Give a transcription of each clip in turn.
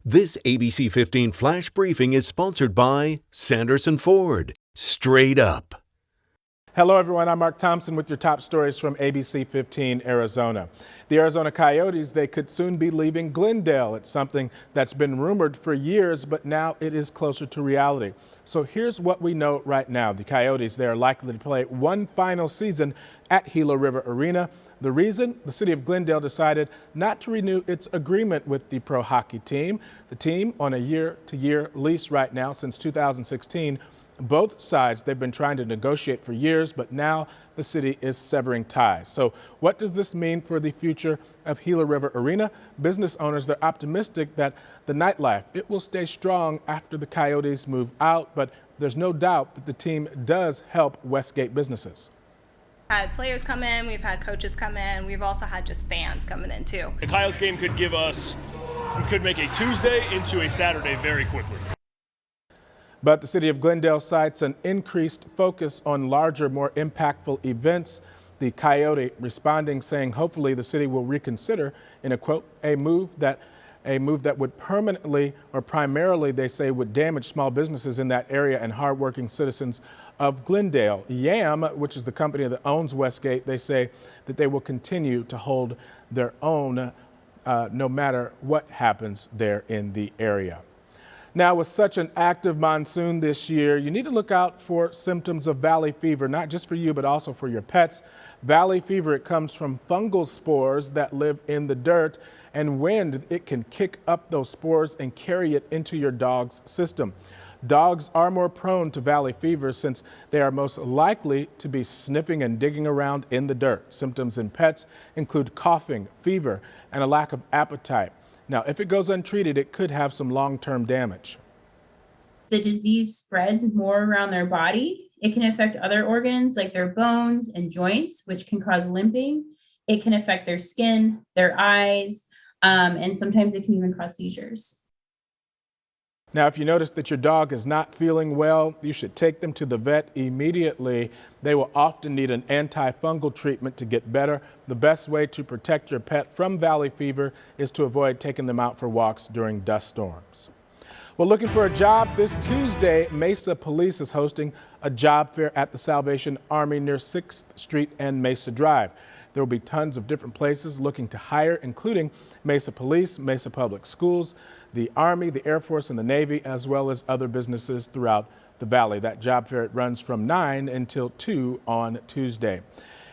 This ABC 15 Flash Briefing is sponsored by Sanderson Ford. Straight up. Hello everyone, I'm Mark Thompson with your top stories from ABC15 Arizona. The Arizona Coyotes, they could soon be leaving Glendale. It's something that's been rumored for years, but now it is closer to reality. So here's what we know right now. The Coyotes, they are likely to play one final season at Gila River Arena. The reason? The city of Glendale decided not to renew its agreement with the pro hockey team. The team on a year-to-year lease right now since 2016. Both sides, they've been trying to negotiate for years, but now the city is severing ties. So what does this mean for the future of Gila River Arena? Business owners, they're optimistic that the nightlife, it will stay strong after the Coyotes move out, but there's no doubt that the team does help Westgate businesses. Had players come in, we've had coaches come in, we've also had just fans coming in too. The Coyotes game could make a Tuesday into a Saturday very quickly. But the city of Glendale cites an increased focus on larger, more impactful events. The Coyote responding, saying hopefully the city will reconsider, in a quote, a move that would permanently or primarily, they say, would damage small businesses in that area and hardworking citizens of Glendale. Yam, which is the company that owns Westgate, they say that they will continue to hold their own no matter what happens there in the area. Now, with such an active monsoon this year, you need to look out for symptoms of valley fever, not just for you, but also for your pets. Valley fever, it comes from fungal spores that live in the dirt, and wind, it can kick up those spores and carry it into your dog's system. Dogs are more prone to valley fever since they are most likely to be sniffing and digging around in the dirt. Symptoms in pets include coughing, fever, and a lack of appetite. Now, if it goes untreated, it could have some long-term damage. The disease spreads more around their body. It can affect other organs like their bones and joints, which can cause limping. It can affect their skin, their eyes, and sometimes it can even cause seizures. Now, if you notice that your dog is not feeling well, you should take them to the vet immediately. They will often need an antifungal treatment to get better. The best way to protect your pet from valley fever is to avoid taking them out for walks during dust storms. Well, looking for a job? This Tuesday, Mesa Police is hosting a job fair at the Salvation Army near 6th Street and Mesa Drive. There will be tons of different places looking to hire, including Mesa Police, Mesa Public Schools, the Army, the Air Force, and the Navy, as well as other businesses throughout the valley. That job fair, it runs from 9 until 2 on Tuesday.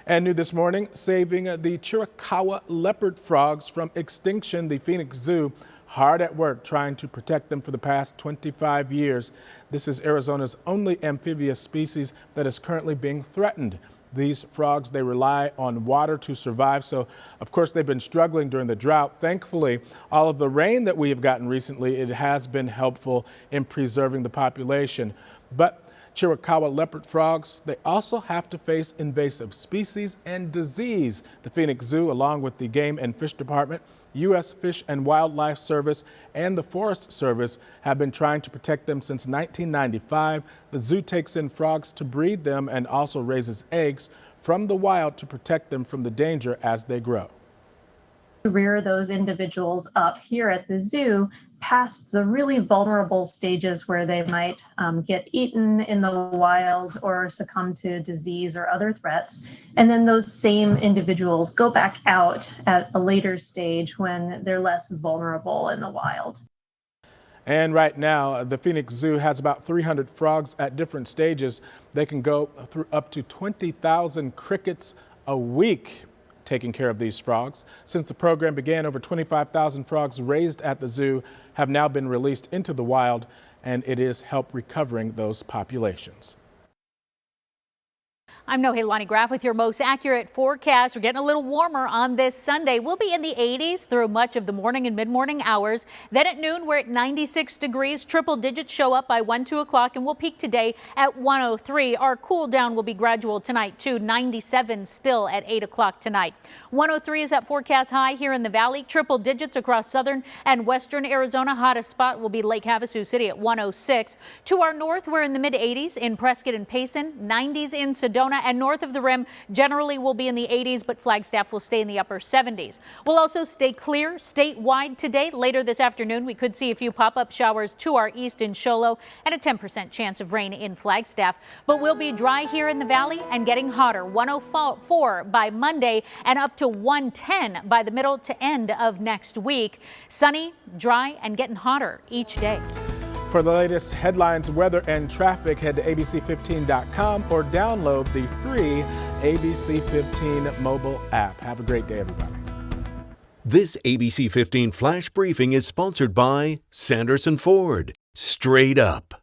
And new this morning, saving the Chiricahua leopard frogs from extinction. The Phoenix Zoo hard at work trying to protect them for the past 25 years. This is Arizona's only amphibious species that is currently being threatened. These frogs, they rely on water to survive, so of course they've been struggling during the drought. Thankfully, all of the rain that we have gotten recently, it has been helpful in preserving the population. But Chiricahua leopard frogs, they also have to face invasive species and disease. The Phoenix Zoo, along with the Game and Fish Department, U.S. Fish and Wildlife Service, and the Forest Service have been trying to protect them since 1995. The zoo takes in frogs to breed them and also raises eggs from the wild to protect them from the danger as they grow. Rear those individuals up here at the zoo past the really vulnerable stages where they might get eaten in the wild or succumb to disease or other threats. And then those same individuals go back out at a later stage when they're less vulnerable in the wild. And right now, the Phoenix Zoo has about 300 frogs at different stages. They can go through up to 20,000 crickets a week taking care of these frogs. Since the program began, over 25,000 frogs raised at the zoo have now been released into the wild, and it is help recovering those populations. I'm Nohelani Graff with your most accurate forecast. We're getting a little warmer on this Sunday. We'll be in the 80s through much of the morning and mid-morning hours. Then at noon, we're at 96 degrees. Triple digits show up by 1, 2 o'clock, and we'll peak today at 103. Our cool down will be gradual tonight, too. 97 still at 8 o'clock tonight. 103 is that forecast high here in the valley. Triple digits across southern and western Arizona. Hottest spot will be Lake Havasu City at 106. To our north, we're in the mid-80s in Prescott and Payson, 90s in Sedona Mesa and north of the rim generally will be in the 80s, but Flagstaff will stay in the upper 70s. We'll also stay clear statewide today. Later this afternoon, we could see a few pop-up showers to our east in Show Low and a 10% chance of rain in Flagstaff. But we'll be dry here in the valley and getting hotter. 104 by Monday and up to 110 by the middle to end of next week. Sunny, dry, and getting hotter each day. For the latest headlines, weather, and traffic, head to ABC15.com or download the free ABC15 mobile app. Have a great day, everybody. This ABC 15 Flash Briefing is sponsored by Sanderson Ford. Straight up.